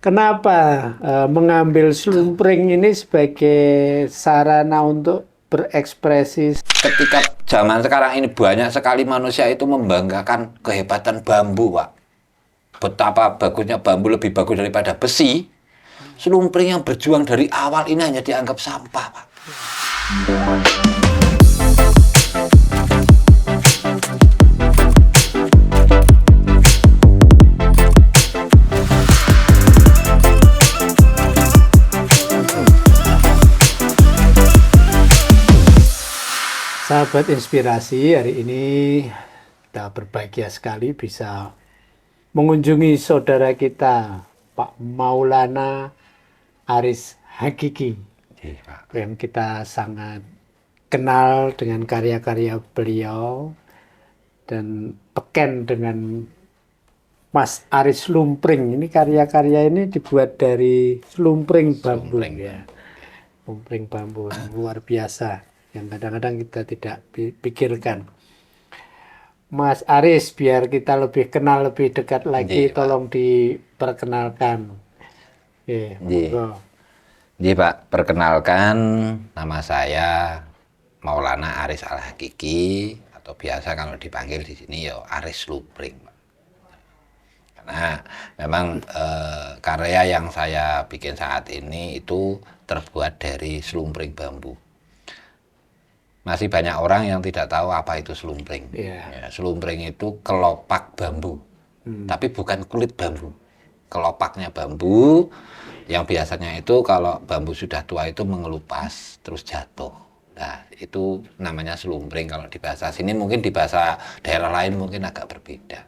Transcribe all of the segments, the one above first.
Kenapa mengambil slumpring ini sebagai sarana untuk berekspresi? Ketika zaman sekarang ini banyak sekali manusia itu membanggakan kehebatan bambu, Pak. Betapa bagusnya bambu, lebih bagus daripada besi. Slumpring yang berjuang dari awal ini hanya dianggap sampah, Pak. Sahabat inspirasi, hari ini kita berbahagia sekali bisa mengunjungi saudara kita Pak Maulana Aris Hakiki, yang kita sangat kenal dengan karya-karya beliau dan beken dengan Mas Aris Slumpring. Ini karya-karya ini dibuat dari slumpring bambu, ya. Slumpring bambu luar biasa yang kadang-kadang kita tidak pikirkan. Mas Aris, biar kita lebih kenal lebih dekat lagi, tolong diperkenalkan. Jadi Pak, perkenalkan, nama saya Maulana Aris Al-Hakiki, atau biasa kalau dipanggil di sini ya Aris Slumpring, Pak. Karena memang karya yang saya bikin saat ini itu terbuat dari slumpring bambu. Masih banyak orang yang tidak tahu apa itu slumpring. Ya, slumpring itu kelopak bambu, tapi bukan kulit bambu. Kelopaknya bambu, yang biasanya itu kalau bambu sudah tua itu mengelupas, terus jatuh. Nah, itu namanya slumpring kalau di bahasa sini, mungkin di bahasa daerah lain mungkin agak berbeda.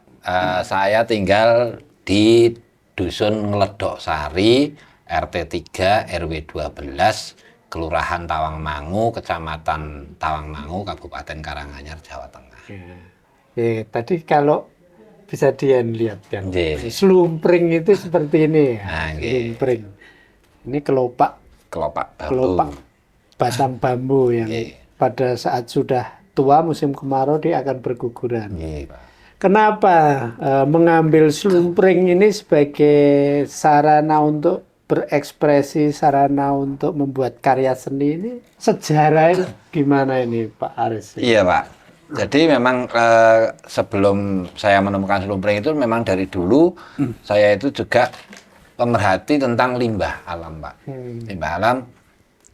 Saya tinggal di Dusun Ngledok Sari, RT 3, RW 12, Kelurahan Tawangmangu, Kecamatan Tawangmangu, Kabupaten Karanganyar, Jawa Tengah. Tadi kalau bisa dilihat kan, slumpring itu seperti ini ya. Slumpring. Ini kelopak batang bambu yang pada saat sudah tua musim kemarau dia akan berguguran. Kenapa mengambil slumpring ini sebagai sarana untuk berekspresi, sarana untuk membuat karya seni ini? Sejarahnya gimana ini Pak Aris? Iya Pak, jadi memang sebelum saya menemukan slumpring itu memang dari dulu saya itu juga pemerhati tentang limbah alam, Pak. Limbah alam,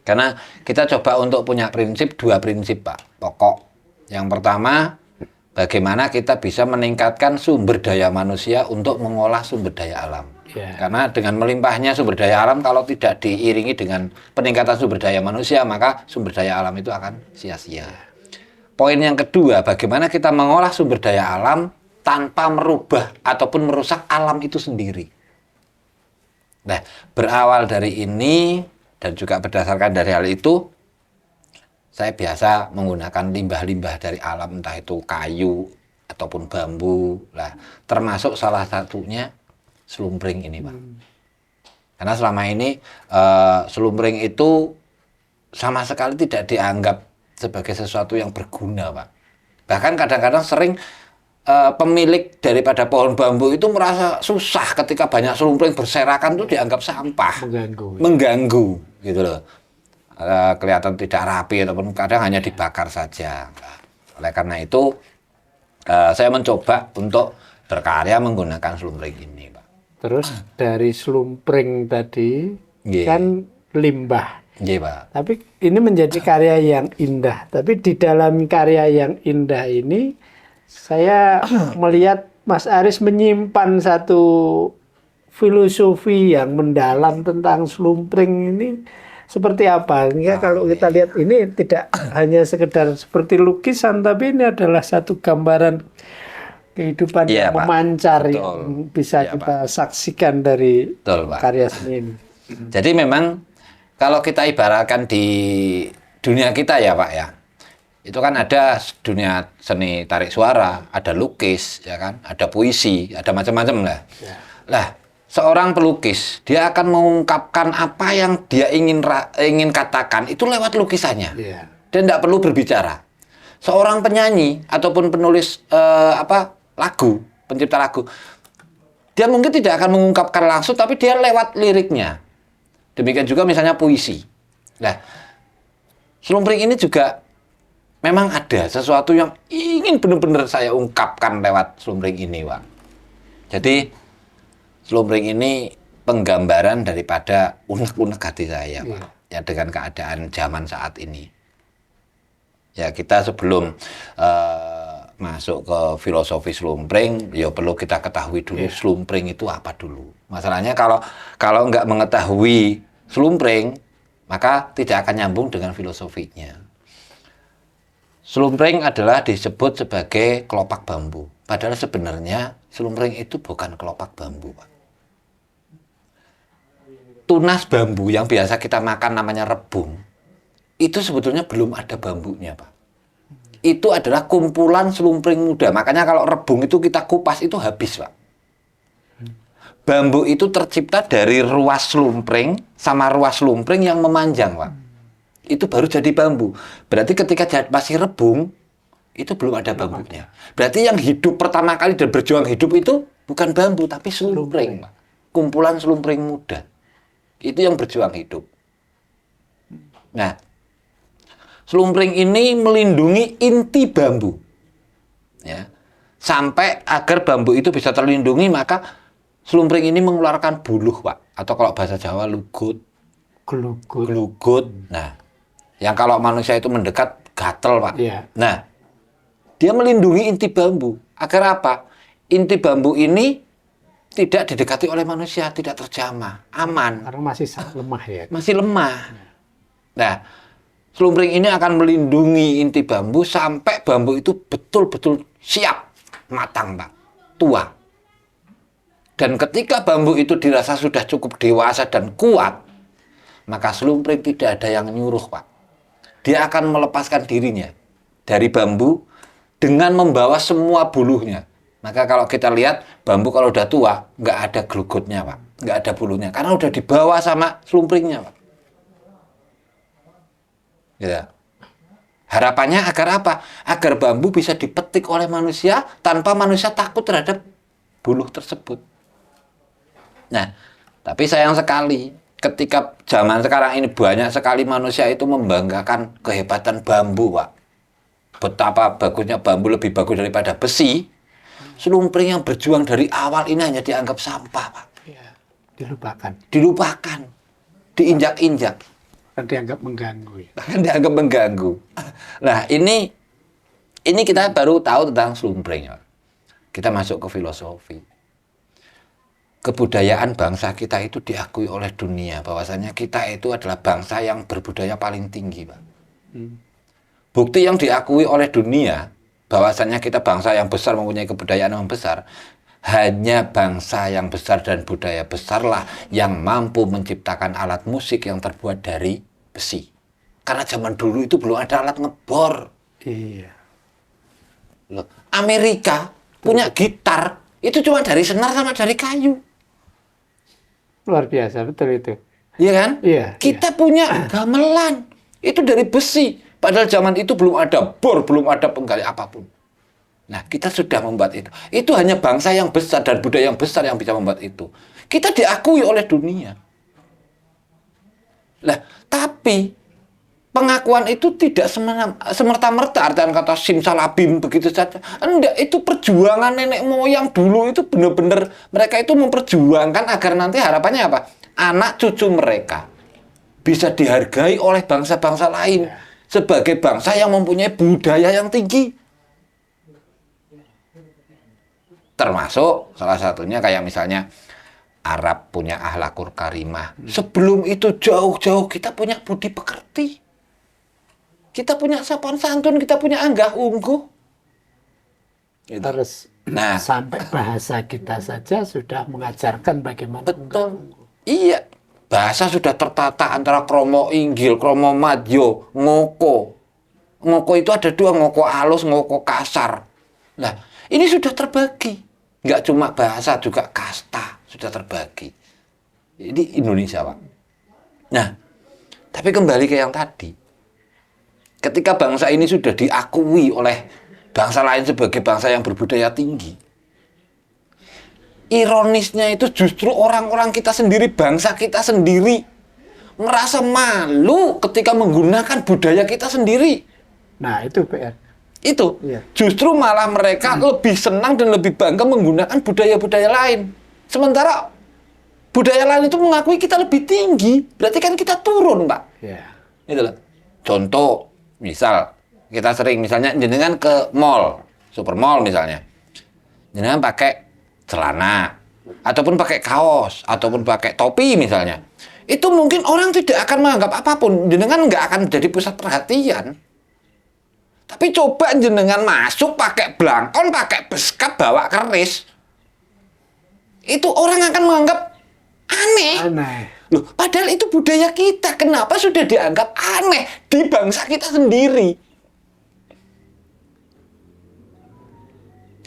karena kita coba untuk punya dua prinsip Pak, pokok. Yang pertama, bagaimana kita bisa meningkatkan sumber daya manusia untuk mengolah sumber daya alam. Karena dengan melimpahnya sumber daya alam, kalau tidak diiringi dengan peningkatan sumber daya manusia, maka sumber daya alam itu akan sia-sia. Poin yang kedua, bagaimana kita mengolah sumber daya alam tanpa merubah ataupun merusak alam itu sendiri. Nah, berawal dari ini dan juga berdasarkan dari hal itu, saya biasa menggunakan limbah-limbah dari alam, entah itu kayu ataupun bambu. Nah, termasuk salah satunya slumpring ini, Pak. Karena selama ini slumpring itu sama sekali tidak dianggap sebagai sesuatu yang berguna, Pak. Bahkan kadang-kadang sering pemilik daripada pohon bambu itu merasa susah ketika banyak slumpring berserakan, itu dianggap sampah, mengganggu gitu loh. Kelihatan tidak rapi ataupun kadang hanya dibakar saja. Oleh karena itu saya mencoba untuk berkarya menggunakan slumpring ini, Pak. Terus dari slumpring tadi kan limbah. Pak. Tapi ini menjadi karya yang indah. Tapi di dalam karya yang indah ini saya melihat Mas Aris menyimpan satu filosofi yang mendalam tentang slumpring ini. Seperti apa? Kalau kita lihat ini tidak hanya sekedar seperti lukisan, tapi ini adalah satu gambaran kehidupan yang memancar, yang bisa kita saksikan dari karya seni ini. Jadi memang kalau kita ibaratkan di dunia kita ya Pak ya, itu kan ada dunia seni tarik suara, ada lukis, ya kan, ada puisi, ada macam-macam lah. Lah, seorang pelukis dia akan mengungkapkan apa yang dia ingin katakan itu lewat lukisannya, dan tidak perlu berbicara. Seorang penyanyi ataupun penulis lagu, pencipta lagu, Dia mungkin tidak akan mengungkapkan langsung, tapi dia lewat liriknya. Demikian juga misalnya puisi. Nah, Slumpring ini juga memang ada sesuatu yang ingin benar-benar saya ungkapkan lewat Slumpring ini, Pak. Jadi, Slumpring ini penggambaran daripada unek-unek hati saya, Pak. Ya, dengan keadaan zaman saat ini. Ya, kita sebelum masuk ke filosofi Slumpring, ya perlu kita ketahui dulu Slumpring itu apa dulu. Masalahnya kalau nggak mengetahui Slumpring, maka tidak akan nyambung dengan filosofinya. Slumpring adalah disebut sebagai kelopak bambu. Padahal sebenarnya Slumpring itu bukan kelopak bambu, Pak. Tunas bambu yang biasa kita makan namanya rebung, itu sebetulnya belum ada bambunya, Pak. Itu adalah kumpulan slumpring muda. Makanya kalau rebung itu kita kupas itu habis, Pak. Bambu itu tercipta dari ruas slumpring sama ruas slumpring yang memanjang, Pak. Itu baru jadi bambu. Berarti ketika masih rebung, itu belum ada bambunya. Berarti yang hidup pertama kali dan berjuang hidup itu bukan bambu, tapi slumpring, Pak. Kumpulan slumpring muda. Itu yang berjuang hidup. Nah, Slumpring ini melindungi inti bambu. Ya. Sampai agar bambu itu bisa terlindungi, maka Slumpring ini mengeluarkan buluh, Pak. Atau kalau bahasa Jawa, lugut. Gelugut. Nah, yang kalau manusia itu mendekat, gatel, Pak. Yeah. Nah, dia melindungi inti bambu. Agar apa? Inti bambu ini tidak didekati oleh manusia, tidak terjamah, aman. Karena masih lemah ya. Masih lemah. Nah, Slumpring ini akan melindungi inti bambu sampai bambu itu betul-betul siap, matang, Pak, tua. Dan ketika bambu itu dirasa sudah cukup dewasa dan kuat, maka Slumpring tidak ada yang nyuruh, Pak. Dia akan melepaskan dirinya dari bambu dengan membawa semua buluhnya. Maka kalau kita lihat, bambu kalau udah tua, nggak ada gelugutnya, Pak. Nggak ada buluhnya, karena udah dibawa sama Slumpringnya, Pak. Ya. Harapannya agar apa? Agar bambu bisa dipetik oleh manusia tanpa manusia takut terhadap buluh tersebut. Nah, tapi sayang sekali ketika zaman sekarang ini banyak sekali manusia itu membanggakan kehebatan bambu, Pak. Betapa bagusnya bambu, lebih bagus daripada besi. Slumpring yang berjuang dari awal ini hanya dianggap sampah, Pak. Ya, dilupakan. Diinjak-injak. Dianggap mengganggu. Ya. Bahkan dianggap mengganggu. Nah, ini kita baru tahu tentang Slumpring. Kita masuk ke filosofi. Kebudayaan bangsa kita itu diakui oleh dunia. Bahwasanya kita itu adalah bangsa yang berbudaya paling tinggi, Pak. Bukti yang diakui oleh dunia, bahwasanya kita bangsa yang besar, mempunyai kebudayaan yang besar, hanya bangsa yang besar dan budaya besarlah yang mampu menciptakan alat musik yang terbuat dari besi. Karena zaman dulu itu belum ada alat ngebor. Iya. Loh, Amerika punya gitar itu cuma dari senar sama dari kayu. Luar biasa, betul itu. Iya kan? Iya. Kita punya gamelan itu dari besi. Padahal zaman itu belum ada bor, belum ada penggali apapun. Nah, kita sudah membuat itu. Itu hanya bangsa yang besar dan budaya yang besar yang bisa membuat itu. Kita diakui oleh dunia. Nah, tapi pengakuan itu tidak semerta-merta artian kata simsalabim begitu saja. Enggak, itu perjuangan nenek moyang dulu itu benar-benar mereka itu memperjuangkan agar nanti harapannya apa? Anak cucu mereka bisa dihargai oleh bangsa-bangsa lain sebagai bangsa yang mempunyai budaya yang tinggi. Termasuk salah satunya kayak misalnya Arab punya akhlakul karimah. Sebelum itu jauh-jauh kita punya budi pekerti. Kita punya sopan santun, kita punya anggah ungguh. Gitu. Terus sampai bahasa kita saja sudah mengajarkan bagaimana. Betul. Iya. Bahasa sudah tertata antara kromo inggil, kromo madyo, ngoko. Ngoko itu ada dua, ngoko halus, ngoko kasar. Nah, ini sudah terbagi. Nggak cuma bahasa, juga kasta sudah terbagi. Ini Indonesia, Pak. Nah, tapi kembali ke yang tadi. Ketika bangsa ini sudah diakui oleh bangsa lain sebagai bangsa yang berbudaya tinggi, ironisnya itu justru orang-orang kita sendiri, bangsa kita sendiri merasa malu ketika menggunakan budaya kita sendiri. Nah, itu PR. Itu Iya. justru malah mereka lebih senang dan lebih bangga menggunakan budaya-budaya lain. Sementara budaya lain itu mengakui kita lebih tinggi, berarti kan kita turun, Pak. Ya. Itu loh. Contoh, misal kita sering misalnya jenengan ke mall, supermall misalnya, jenengan pakai celana, ataupun pakai kaos, ataupun pakai topi misalnya, itu mungkin orang tidak akan menganggap apapun, jenengan nggak akan jadi pusat perhatian. Tapi coba jenengan masuk pakai blangkon, pakai beskap, bawa keris, itu orang akan menganggap aneh. Aneh. Loh, padahal itu budaya kita. Kenapa sudah dianggap aneh di bangsa kita sendiri?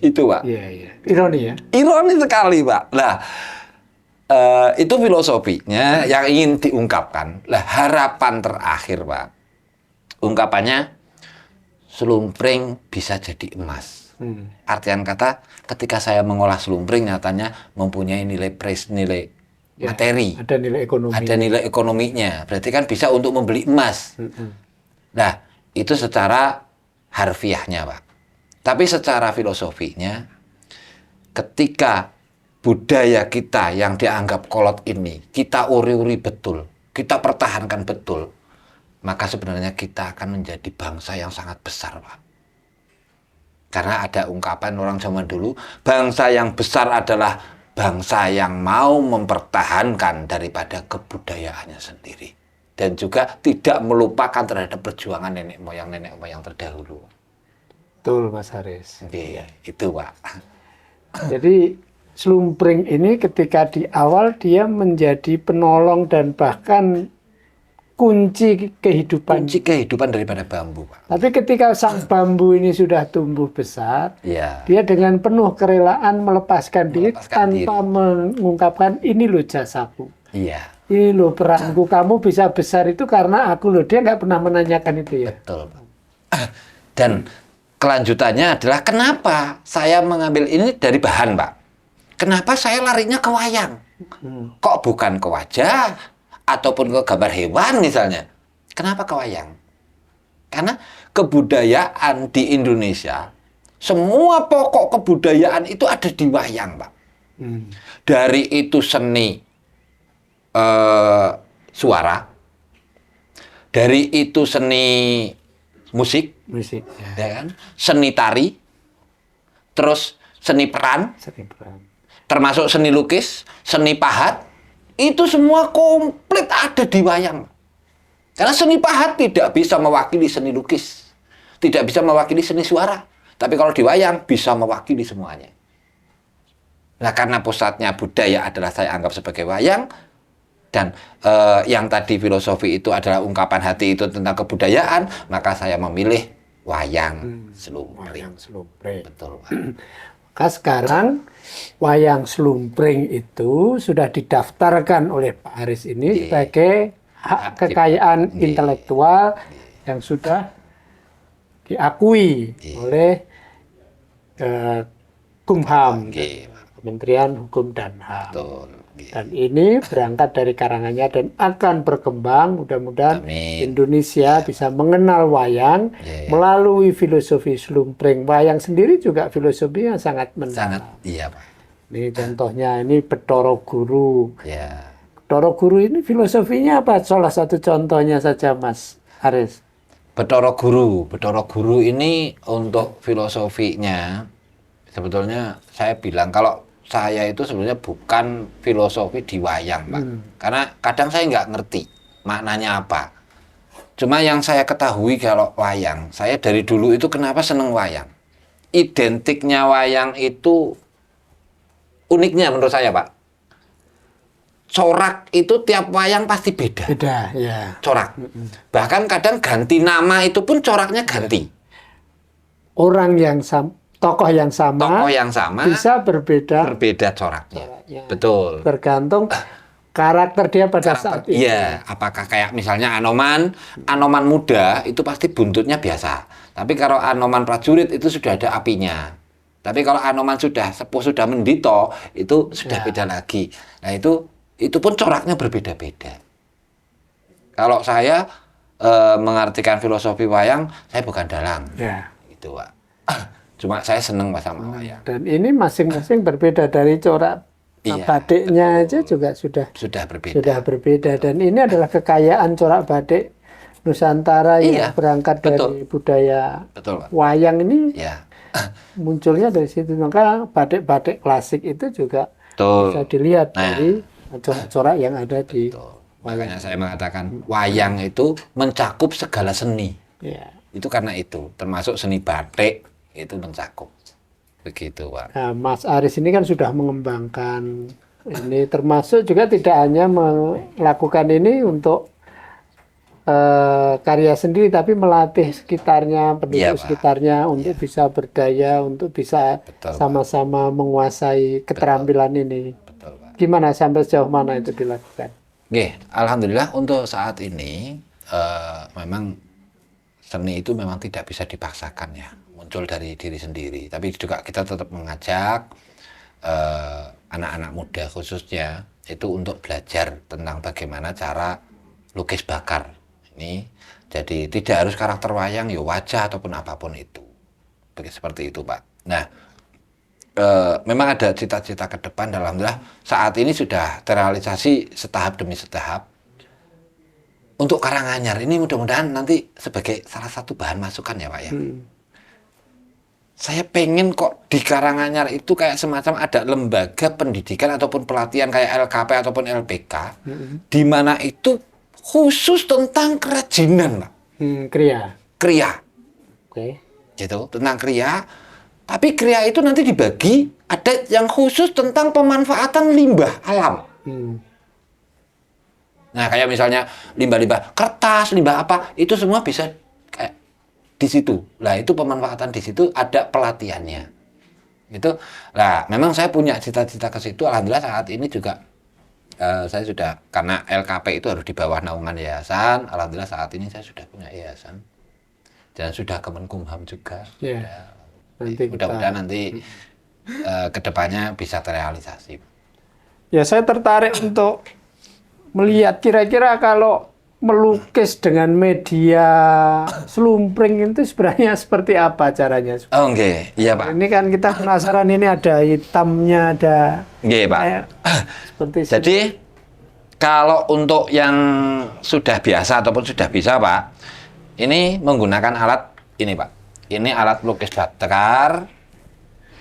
Itu, Pak. Iya, iya. Ironi ya. Ironi sekali, Pak. Nah, itu filosofinya yang ingin diungkapkan. Lah, harapan terakhir, Pak. Ungkapannya, slumpring bisa jadi emas. Artian kata, ketika saya mengolah slumpring, nyatanya mempunyai nilai nilai Ya, materi. ada nilai ekonomi. Ada nilai ekonominya. Berarti kan bisa untuk membeli emas. Nah, itu secara harfiahnya, Pak. Tapi secara filosofinya, ketika budaya kita yang dianggap kolot ini, kita uri-uri betul, kita pertahankan betul, maka sebenarnya kita akan menjadi bangsa yang sangat besar, Pak. Karena ada ungkapan orang zaman dulu, bangsa yang besar adalah bangsa yang mau mempertahankan daripada kebudayaannya sendiri. Dan juga tidak melupakan terhadap perjuangan nenek moyang terdahulu. Betul, Mas Haris. Iya, itu, Pak. Jadi slumpring ini ketika di awal dia menjadi penolong dan bahkan kunci kehidupan. Kunci kehidupan daripada bambu, Pak. Tapi ketika sang bambu ini sudah tumbuh besar, Iya. dia dengan penuh kerelaan melepaskan diri Melepaskan tanpa mengungkapkan ini loh jasaku. Iya, Ini loh peranku, kamu bisa besar itu karena aku loh. Dia nggak pernah menanyakan itu ya. betul, Pak. Dan kelanjutannya adalah kenapa saya mengambil ini dari bahan, Pak? Kenapa saya larinya ke wayang? Kok bukan ke wajah ataupun ke gambar hewan misalnya? Kenapa ke wayang? Karena kebudayaan di Indonesia, semua pokok kebudayaan itu ada di wayang, Pak. Dari itu seni suara, dari itu seni musik, Musik. Ya. ya kan? Seni tari, terus seni peran, Sering peran. termasuk seni lukis, seni pahat, itu semua komplit ada di wayang. Karena seni pahat tidak bisa mewakili seni lukis, tidak bisa mewakili seni suara, tapi kalau di wayang bisa mewakili semuanya. Nah, karena pusatnya budaya adalah saya anggap sebagai wayang, dan yang tadi filosofi itu adalah ungkapan hati itu tentang kebudayaan, maka saya memilih wayang slumpring. Wayang slumpring. Betul, Pak. Maka sekarang wayang slumpring itu sudah didaftarkan oleh Pak Haris ini sebagai hak kekayaan intelektual yang sudah diakui oleh Kumham, Kementerian Hukum dan HAM. Betul. Dan ini berangkat dari karangannya dan akan berkembang. Mudah-mudahan Amin. Indonesia bisa mengenal wayang melalui filosofi slumpring. Wayang sendiri juga filosofi yang sangat mendalam. Sangat, iya, Pak. Ini contohnya, ini Bathara Guru. Ya. Bathara Guru ini filosofinya apa? Salah satu contohnya saja, Mas Haris. Bathara Guru ini untuk filosofinya, sebetulnya saya bilang kalau saya itu sebenarnya bukan filosofi di wayang, Pak. Karena kadang saya nggak ngerti maknanya apa. Cuma yang saya ketahui kalau wayang, saya dari dulu itu kenapa seneng wayang. Identiknya wayang itu, uniknya menurut saya, Pak. Corak itu tiap wayang pasti beda. Beda, ya. Corak. Bahkan kadang ganti nama itu pun coraknya ganti. Orang yang tokoh yang sama, Tokoh yang sama bisa berbeda coraknya. coraknya. Betul. Tergantung karakter dia pada saat itu. Iya, apakah kayak misalnya Anoman muda itu pasti buntutnya biasa. Tapi kalau Anoman prajurit itu sudah ada apinya. Tapi kalau Anoman sudah sepuh, sudah mendito, itu sudah beda lagi. Nah itu pun coraknya berbeda-beda. Kalau saya mengartikan filosofi wayang, saya bukan dalang. Gitu, Pak. Cuma saya seneng sama wayang. Dan ini masing-masing berbeda dari corak batiknya aja juga sudah berbeda. Dan ini adalah kekayaan corak batik Nusantara yang berangkat dari budaya wayang ini. Munculnya dari situ. Maka batik-batik klasik itu juga bisa dilihat dari corak-corak yang ada di makanya saya mengatakan wayang itu mencakup segala seni. Itu karena itu, termasuk seni batik itu mencakup. Begitu, Pak. Nah, Mas Aris ini kan sudah mengembangkan ini, termasuk juga tidak hanya melakukan ini untuk karya sendiri, tapi melatih sekitarnya, penduduk sekitarnya untuk bisa berdaya, untuk bisa sama-sama menguasai keterampilan ini. Gimana, sampai sejauh mana itu dilakukan? Alhamdulillah untuk saat ini memang seni itu memang tidak bisa dipaksakan ya, muncul dari diri sendiri. Tapi juga kita tetap mengajak anak-anak muda khususnya itu untuk belajar tentang bagaimana cara lukis bakar. Ini jadi tidak harus karakter wayang, ya wajah ataupun apapun itu. Seperti itu, Pak. Nah, memang ada cita-cita ke depan. Alhamdulillah saat ini sudah terrealisasi setahap demi setahap. Untuk Karanganyar ini mudah-mudahan nanti sebagai salah satu bahan masukan ya, Pak ya. Saya pengen kok di Karanganyar itu kayak semacam ada lembaga pendidikan ataupun pelatihan kayak LKP ataupun LPK, di mana itu khusus tentang kerajinan, Pak. Kriya. Gitu, tentang kriya. Tapi kriya itu nanti dibagi, ada yang khusus tentang pemanfaatan limbah alam. Nah, kayak misalnya limbah-limbah kertas, limbah apa, itu semua bisa kayak di situ. Nah, itu pemanfaatan di situ ada pelatihannya. Gitu. Nah, memang saya punya cita-cita ke situ. Alhamdulillah saat ini juga saya sudah, karena LKP itu harus di bawah naungan yayasan. Alhamdulillah saat ini saya sudah punya yayasan dan sudah Kemenkumham juga. Mudah-mudahan nanti kedepannya bisa terrealisasi. Ya, saya tertarik untuk melihat kira-kira kalau melukis dengan media slumpring itu sebenarnya seperti apa caranya? Iya, Pak. Ini kan kita penasaran, ini ada hitamnya, ada. Pak. Seperti jadi kalau untuk yang sudah biasa ataupun sudah bisa, Pak, ini menggunakan alat ini, Pak. Ini alat lukis bakar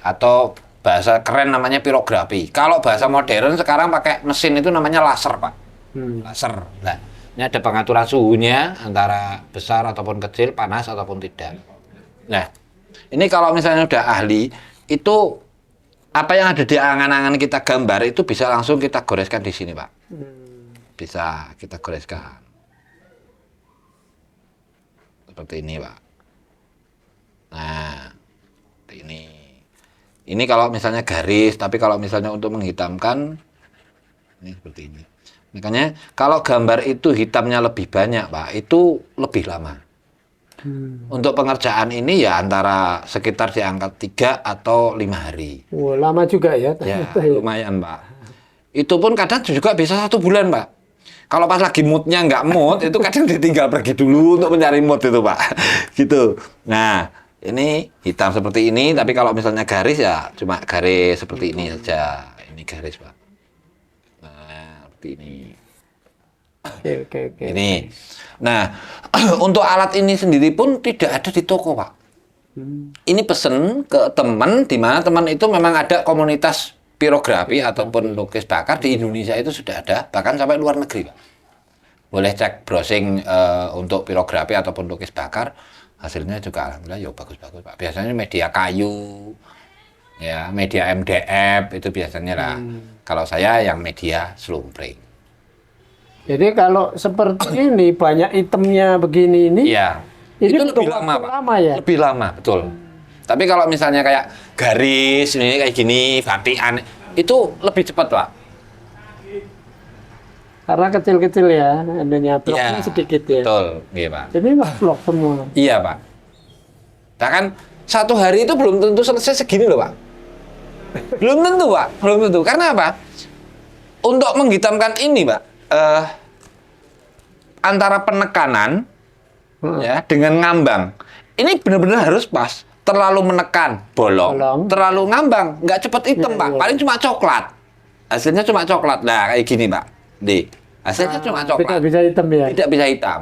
atau bahasa keren namanya pirografi. Kalau bahasa modern sekarang pakai mesin itu namanya laser, Pak. Laser. Nah, ini ada pengaturan suhunya antara besar ataupun kecil, panas ataupun tidak. Nah, ini kalau misalnya sudah ahli, itu apa yang ada di angan-angan kita gambar itu bisa langsung kita goreskan di sini, Pak. Bisa kita goreskan. Seperti ini, Pak. Nah, seperti ini. Ini kalau misalnya garis, tapi kalau misalnya untuk menghitamkan, ini seperti ini. Makanya kalau gambar itu hitamnya lebih banyak, Pak, itu lebih lama. Untuk pengerjaan ini ya antara sekitar di angka 3 atau 5 hari. Lama juga ya? Ya, lumayan, Pak. Itu pun kadang juga bisa 1 bulan, Pak. Kalau pas lagi moodnya nggak mood, itu kadang ditinggal pergi dulu untuk mencari mood itu, Pak. Gitu. Nah, ini hitam seperti ini, tapi kalau misalnya garis ya cuma garis seperti ini saja. Ini garis, Pak. Ini. Oke. Ini. Nah, untuk alat ini sendiri pun tidak ada di toko, Pak. Ini pesen ke teman, di mana teman itu memang ada komunitas pirografi ataupun lukis bakar di Indonesia itu sudah ada, bahkan sampai luar negeri, Pak. Boleh cek browsing untuk pirografi ataupun lukis bakar, hasilnya juga alhamdulillah ya bagus-bagus, Pak. Biasanya media kayu, ya media MDF itu biasanya lah. Kalau saya yang media slumpring. Jadi kalau seperti ini banyak itemnya begini ini, ini itu lebih lama, Pak. Ya? Lebih lama, betul. Tapi kalau misalnya kayak garis ini kayak gini, batikan, itu lebih cepat, Pak. Karena kecil-kecil ya, adanya bloknya sedikit ya. Betul, iya, Pak. Jadi nggak blok semua. Iya, Pak. Bahkan 1 hari itu belum tentu selesai segini loh Pak. Belum tentu Pak, belum tentu. Karena apa? Untuk menghitamkan ini Pak, antara penekanan ya dengan ngambang, ini benar-benar harus pas. Terlalu menekan, bolong. Terlalu ngambang, nggak cepet hitam Pak. Paling cuma coklat. Hasilnya cuma coklat. Nah kayak gini Pak. Nih, hasilnya cuma coklat. Tidak bisa hitam ya? Tidak bisa hitam.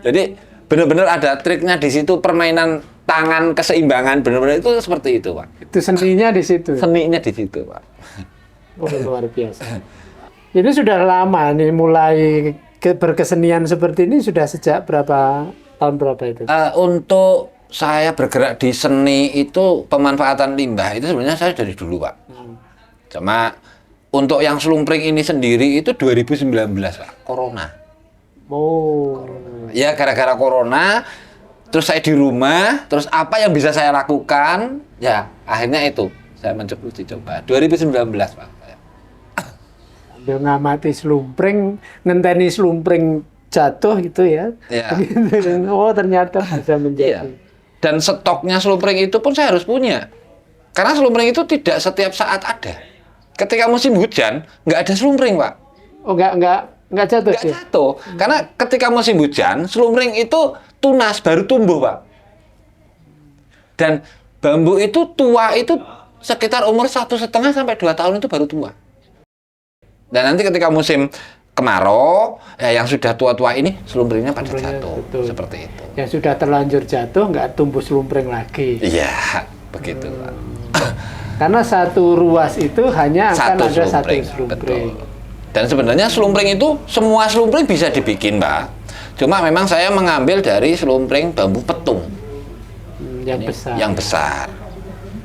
Jadi benar-benar ada triknya di situ, permainan tangan, keseimbangan, benar-benar itu seperti itu Pak. Itu seninya di situ. Seninya di situ Pak. Oh, luar biasa. Ini sudah lama nih mulai berkesenian seperti ini, sudah sejak tahun berapa itu? Untuk saya bergerak di seni itu pemanfaatan limbah itu sebenarnya saya dari dulu Pak. Cuma untuk yang slumpring ini sendiri itu 2019 Pak, Corona. Oh. Ya gara-gara Corona, terus saya di rumah, terus apa yang bisa saya lakukan? Ya akhirnya itu saya mencoba 2019 Pak. Sambil ngamati slumpring, ngenteni slumpring jatuh gitu ya. Ya. Oh ternyata bisa menjadi. Iya. Dan stoknya slumpring itu pun saya harus punya. Karena slumpring itu tidak setiap saat ada. Ketika musim hujan, nggak ada slumpring Pak. Oh nggak jatuh Nggak ya? jatuh. Karena ketika musim hujan, slumpring itu tunas, baru tumbuh Pak. Dan bambu itu tua itu sekitar umur 1,5 sampai 2 tahun itu baru tua. Dan nanti ketika musim kemarau, ya yang sudah tua-tua ini slumpringnya pada jatuh. Betul. Seperti itu. Yang sudah terlanjur jatuh nggak tumbuh slumpring lagi. Iya, begitu Pak. Karena satu ruas itu hanya akan ada satu slumpring. slumpring. Betul. Dan sebenarnya slumpring itu semua slumpring bisa dibikin Pak. Cuma memang saya mengambil dari slumpring bambu petung. Yang besar. Yang besar.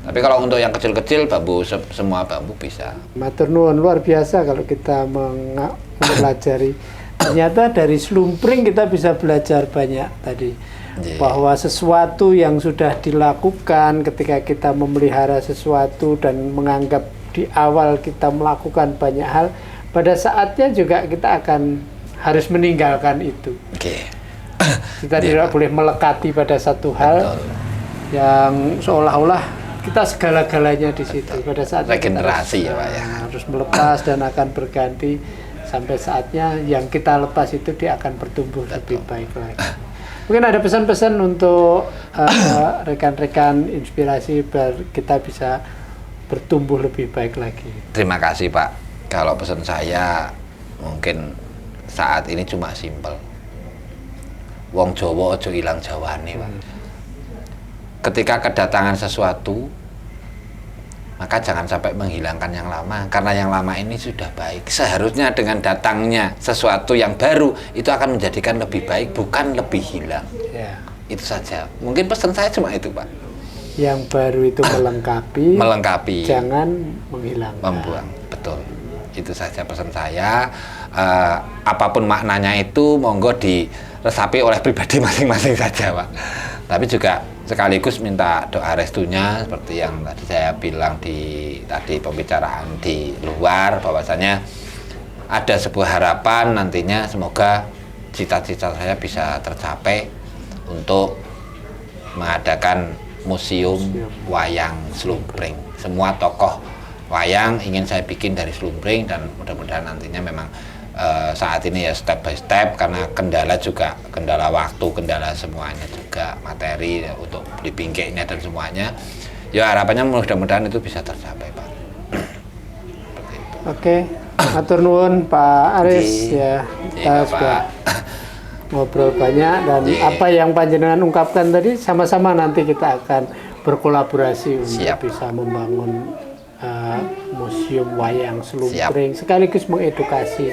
Tapi kalau untuk yang kecil-kecil bambu semua bambu bisa. Matur nuwun, luar biasa kalau kita mempelajari. Ternyata dari slumpring kita bisa belajar banyak tadi. Yeah. Bahwa sesuatu yang sudah dilakukan ketika kita memelihara sesuatu dan menganggap di awal kita melakukan banyak hal, pada saatnya juga kita akan harus meninggalkan itu. Oke. Kita tidak boleh melekati pada satu hal. Betul. Yang seolah-olah kita segala-galanya di situ. Pada saat regenerasi ya Pak ya. Harus melepas dan akan berganti sampai saatnya yang kita lepas itu dia akan bertumbuh lebih baik lagi. Mungkin ada pesan-pesan untuk rekan-rekan inspirasi biar kita bisa bertumbuh lebih baik lagi. Terima kasih Pak. Kalau pesan saya mungkin saat ini cuma simpel. Wong Jawa aja ilang jawane Pak. Ketika kedatangan sesuatu, maka jangan sampai menghilangkan yang lama, karena yang lama ini sudah baik. Seharusnya dengan datangnya sesuatu yang baru itu akan menjadikan lebih baik, bukan lebih hilang. Ya. Itu saja. Mungkin pesan saya cuma itu Pak. Yang baru itu melengkapi, jangan menghilangkan. Membuang, betul. Itu saja pesan saya. Apapun maknanya itu monggo diresapi oleh pribadi masing-masing saja Pak. Tapi juga sekaligus minta doa restunya seperti yang tadi saya bilang di pembicaraan di luar, bahwasanya ada sebuah harapan nantinya semoga cita-cita saya bisa tercapai untuk mengadakan museum wayang slumpring. Semua tokoh wayang ingin saya bikin dari slumpring, dan mudah-mudahan nantinya memang saat ini ya step by step, karena kendala waktu, kendala semuanya juga materi ya, untuk beli bingkainya dan semuanya. Ya harapannya mudah-mudahan itu bisa tercapai Pak. Oke, matur nuwun Pak Aris ya. Kita sudah ngobrol banyak, dan apa yang panjenengan ungkapkan tadi sama-sama nanti kita akan berkolaborasi untuk bisa membangun museum wayang slumpring sekaligus mengedukasi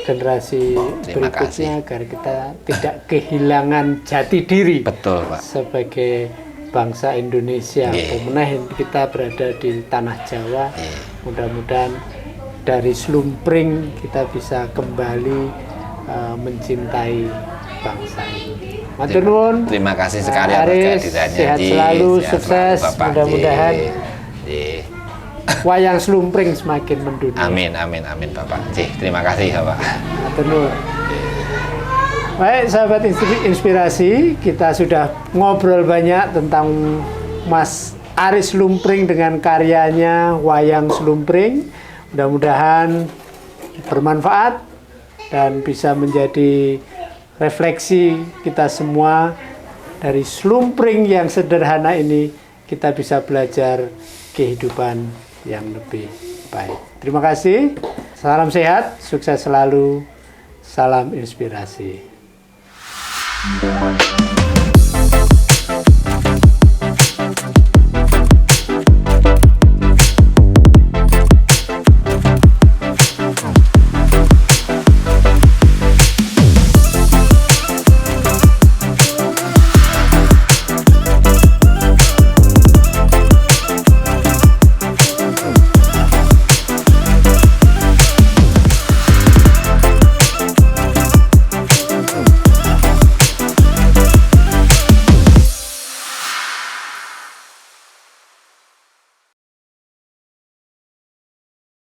generasi berikutnya agar kita tidak kehilangan jati diri. Betul Pak. Sebagai bangsa Indonesia. Pemenang kita berada di tanah Jawa. Mudah-mudahan dari slumpring kita bisa kembali mencintai bangsa ini. Matur nuwun. Terima kasih sekali atas kehadirannya. Sehat selalu, sukses. Mudah-mudahan wayang slumpring semakin mendunia. Amin, amin, amin Bapak. Terima kasih Bapak. Matur nuwun. Baik, sahabat inspirasi, kita sudah ngobrol banyak tentang Mas Aris Slumpring dengan karyanya Wayang Slumpring. Mudah-mudahan bermanfaat dan bisa menjadi refleksi kita semua. Dari Slumpring yang sederhana ini, kita bisa belajar kehidupan yang lebih baik. Terima kasih, salam sehat, sukses selalu, salam inspirasi.